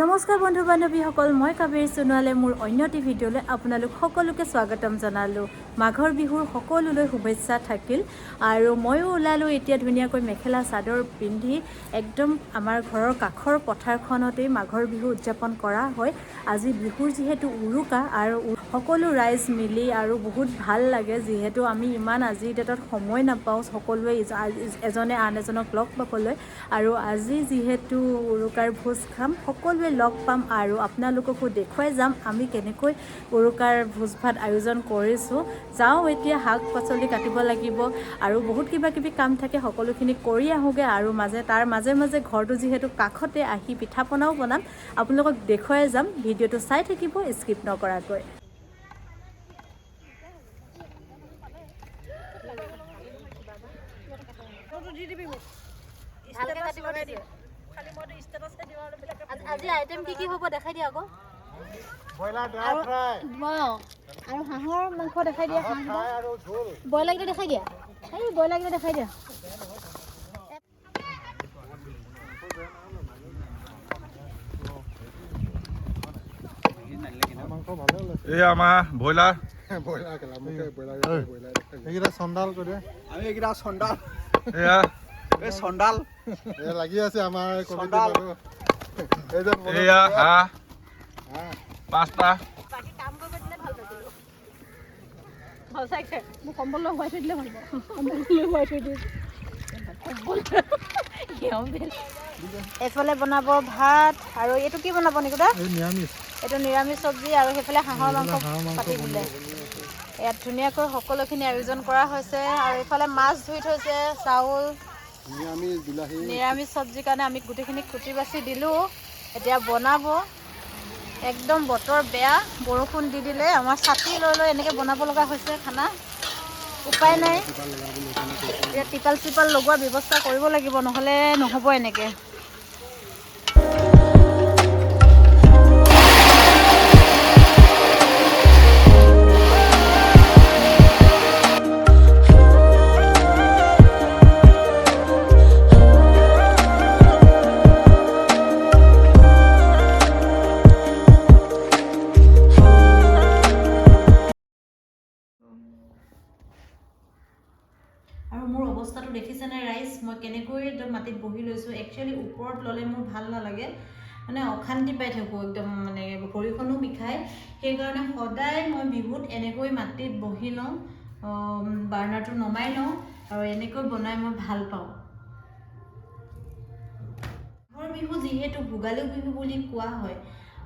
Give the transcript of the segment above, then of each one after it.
নমস্কাৰ বন্ধু বান্ধৱীসকল, মই কাবেৰী সোণোৱালে মোৰ অন্য এটি ভিডিঅ'লৈ আপোনালোক সকলোকে স্বাগতম জনালোঁ। মাঘৰ বিহুৰ সকলোলৈ শুভেচ্ছা থাকিল। আৰু ময়ো ওলালোঁ এতিয়া ধুনীয়াকৈ মেখেলা চাদৰ পিন্ধি একদম আমাৰ ঘৰৰ কাষৰ পথাৰখনতেই মাঘৰ বিহু উদযাপন কৰা হয়। আজি বিহুৰ যিহেতু উৰুকা আৰু সকলো ৰাইজ মিলি আৰু বহুত ভাল লাগে, যিহেতু আমি ইমান আজিৰ ডেটত সময় নাপাওঁ সকলোৱে এজনে আন এজনক লগ পাবলৈ। আৰু আজি যিহেতু উৰুকাৰ ভোজ খাম, সকলোৱে লগ পাম আৰু আপোনালোককো দেখুৱাই যাম আমি কেনেকৈ উৰুকাৰ ভোজ ভাত আয়োজন কৰিছোঁ। যাওঁ এতিয়া, শাক পাচলি কাটিব লাগিব আৰু বহুত কিবা কিবি কাম থাকে, সকলোখিনি কৰি আহোঁগৈ। আৰু তাৰ মাজে মাজে ঘৰটো যিহেতু কাষতে, আহি পিঠা পনাও বনাম, আপোনালোকক দেখুৱাই যাম। ভিডিঅ'টো চাই থাকিব স্কিপ নকৰাকৈ। আজি আইটেম কি হ'ব দেখাই দিয়া আকৌ। আৰু হাঁহৰ মাংস দেখাই দিয়া, ব্ৰইলাৰকেইটা দেখাই দিয়া, এই ব্ৰইলাৰকেইটা দেখাই দিয়া। এই আমাৰ ব্ৰইলাৰ এইকেইটা চন্দাল কৰি দিয়ে। আমি এইকেইটা চন্দাল, এয়া এই চন্দাল লাগি আছে আমাৰ এয়া হাঁহ 5টা। মোক কম্বল লৈ শুৱাই থৈ দিলে ভাল পাওঁ, কম্বল লৈ শুৱাই থৈ দিয়ে। এইফালে বনাব ভাত, আৰু এইটো কি বনাব নিকুতা? নিৰামিষ, এইটো নিৰামিষ চব্জি, আৰু সেইফালে হাঁহৰ মাংস পাতি দিলে। ইয়াত ধুনীয়াকৈ সকলোখিনি আয়োজন কৰা হৈছে। আৰু এইফালে মাছ ধুই থৈছে, চাউল, নিৰামিষ চব্জিৰ কাৰণে আমি গোটেইখিনি কুটি বাছি দিলোঁ। এতিয়া বনাব। একদম বতৰ বেয়া, বৰষুণ দি দিলে, আমাৰ ছাতি লৈ লৈ এনেকৈ বনাব লগা হৈছে খানা। উপায় নাই, এতিয়া টিপাল চিপাল লগোৱাৰ ব্যৱস্থা কৰিব লাগিব, নহ'লে নহ'ব এনেকৈ। আৰু মোৰ অৱস্থাটো দেখিছেনে ৰাইজ, মই কেনেকৈ একদম মাটিত বহি লৈছোঁ। একচুৱেলি ওপৰত ল'লে মোৰ ভাল নালাগে, মানে অশান্তি পাই থাকোঁ, একদম মানে ভৰিখনো বিষায়। সেইকাৰণে সদায় মই বিহুত এনেকৈ মাটিত বহি লওঁ, বাৰ্ণাৰটো নমাই লওঁ, আৰু এনেকৈ বনাই মই ভাল পাওঁ। মাঘৰ বিহু যিহেতু ভোগালী বিহু বুলি কোৱা হয়,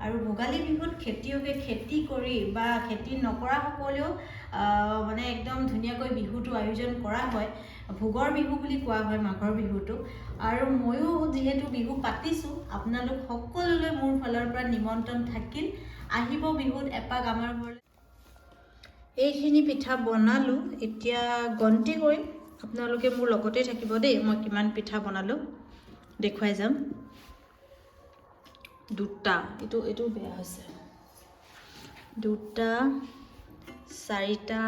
আৰু ভোগালী বিহুত খেতিয়কে খেতি কৰি বা খেতি নকৰাসকলেও মানে একদম ধুনীয়াকৈ বিহুটো আয়োজন কৰা হয়। ভোগৰ বিহু বুলি কোৱা হয় মাঘৰ বিহুটো। আৰু ময়ো যিহেতু বিহু পাতিছোঁ, আপোনালোক সকলোলৈ মোৰ ফালৰ পৰা নিমন্ত্ৰণ থাকিল, আহিব বিহুত এপাক আমাৰ ঘৰলৈ। এইখিনি পিঠা বনালোঁ, এতিয়া গন্তি কৰিম, আপোনালোকে মোৰ লগতে থাকিব দেই। মই কিমান পিঠা বনালোঁ দেখুৱাই যাম। 2টা, এইটো বেয়া হৈছে, 2টা, 4টা,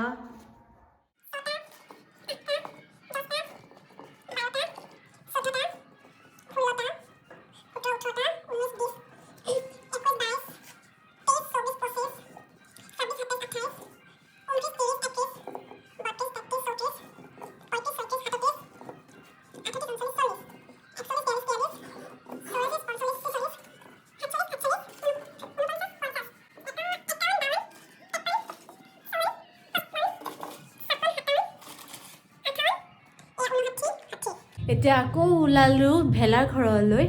এতিয়া আকৌ ওলালোঁ ভেলাৰ ঘৰলৈ।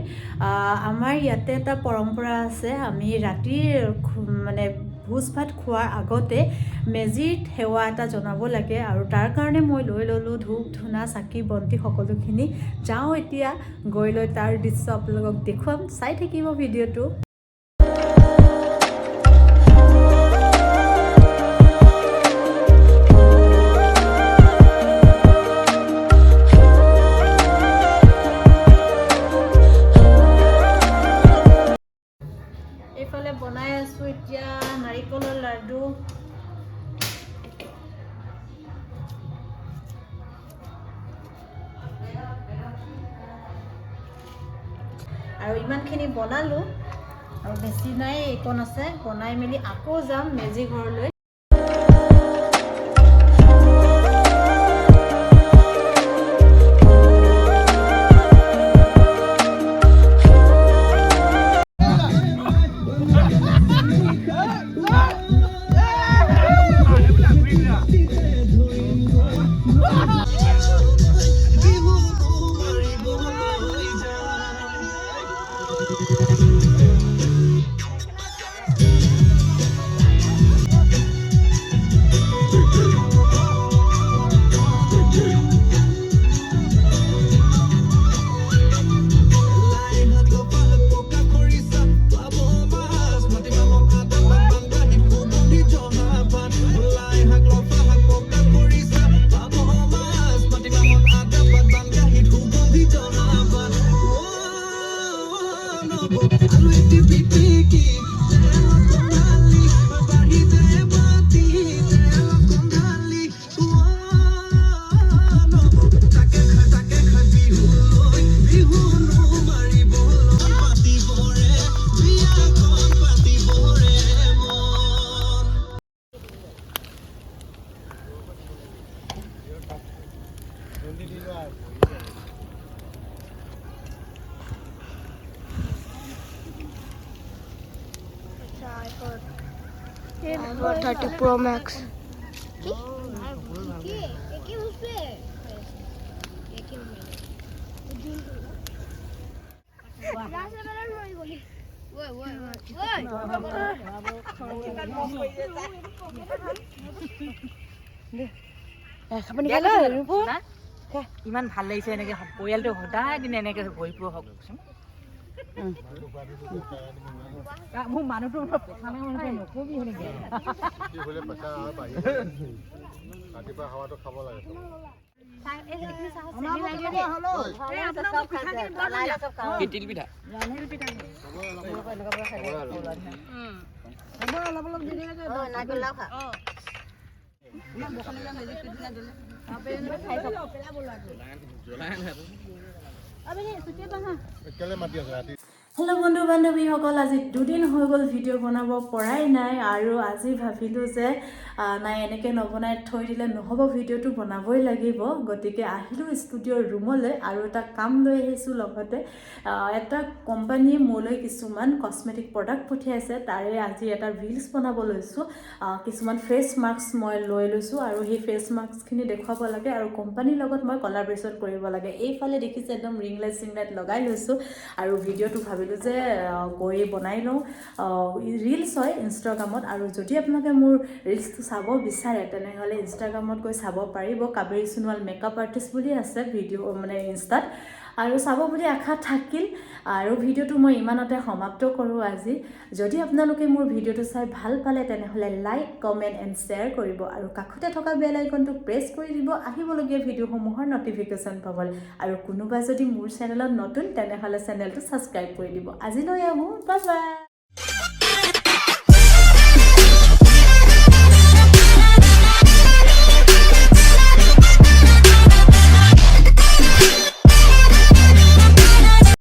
আমাৰ ইয়াতে এটা পৰম্পৰা আছে, আমি ৰাতিৰ মানে ভোজ ভাত খোৱাৰ আগতে মেজিত সেৱা এটা জনাব লাগে, আৰু তাৰ কাৰণে মই লৈ ল'লোঁ ধূপ ধূনা চাকি বন্তি সকলোখিনি। যাওঁ এতিয়া, গৈ লৈ তাৰ দৃশ্য আপোনালোকক দেখুৱাম, চাই থাকিব ভিডিঅ'টো। এইফালে বনাই আছোঁ এতিয়া নাৰিকলৰ লাডু। আৰু ইমানখিনি বনালোঁ, বেছি নাই এইকণ আছে বনাই মেলি আকৌ যাম মেজি ঘৰলৈ iPhone 30 Pro Max. ইমান ভাল লাগিছে এনেকে পৰিয়ালটো সদায় দিন এনেকে ঘূৰি ফুৰা হওক মোৰ মানুহটো নকবি সেনেকে ৰাতিপুৱা হাৱাটো খাব লাগে তিল পিঠা কেলে মাতি আছে ৰাতি হেল্ল' বন্ধু বান্ধৱীসকল আজি দুদিন হৈ গ'ল ভিডিঅ' বনাব পৰাই নাই আৰু আজি ভাবিলোঁ যে নাই এনেকৈ নবনাই থৈ দিলে নহ'ব ভিডিঅ'টো বনাবই লাগিব গতিকে আহিলোঁ ষ্টুডিঅ'ৰ ৰুমলৈ আৰু এটা কাম লৈ আহিছোঁ লগতে এটা কোম্পানীয়ে মোলৈ কিছুমান কছমেটিক প্ৰডাক্ট পঠিয়াইছে তাৰে আজি এটা ৰিলছ বনাব লৈছোঁ কিছুমান ফেচ মাস্ক মই লৈ লৈছোঁ আৰু সেই ফেচ মাস্কখিনি দেখুৱাব লাগে আৰু কোম্পানীৰ লগত মই কলাবৰেশ্যন কৰিব লাগে এইফালে দেখিছে একদম ৰিং লাইট চিং লাইট লগাই লৈছোঁ আৰু ভিডিঅ'টো ভাবিলোঁ যে গৈ বনাই লওঁ ৰিলছ হয় ইনষ্টাগ্ৰামত আৰু যদি আপোনালোকে মোৰ ৰিলছটো চাব বিচাৰে তেনেহ'লে ইনষ্টাগ্ৰামত গৈ চাব পাৰিব কাবেৰী সোণোৱাল মেকআপ আৰ্টিষ্ট বুলি আছে ভিডিঅ' মানে ইনষ্টাত আৰু চাব বুলি আশা থাকিল আৰু ভিডিঅ'টো মই ইমানতে সমাপ্ত কৰোঁ আজি যদি আপোনালোকে মোৰ ভিডিঅ'টো চাই ভাল পালে তেনেহ'লে লাইক কমেণ্ট এণ্ড শ্বেয়াৰ কৰিব আৰু কাষতে থকা বেল আইকনটো প্ৰেছ কৰি দিব আহিবলগীয়া ভিডিঅ'সমূহৰ নটিফিকেশ্যন পাবলৈ আৰু কোনোবা যদি মোৰ চেনেলত নতুন তেনেহ'লে চেনেলটো ছাবস্ক্ৰাইব কৰি দিব আজিলৈ আহোঁ বাই বাই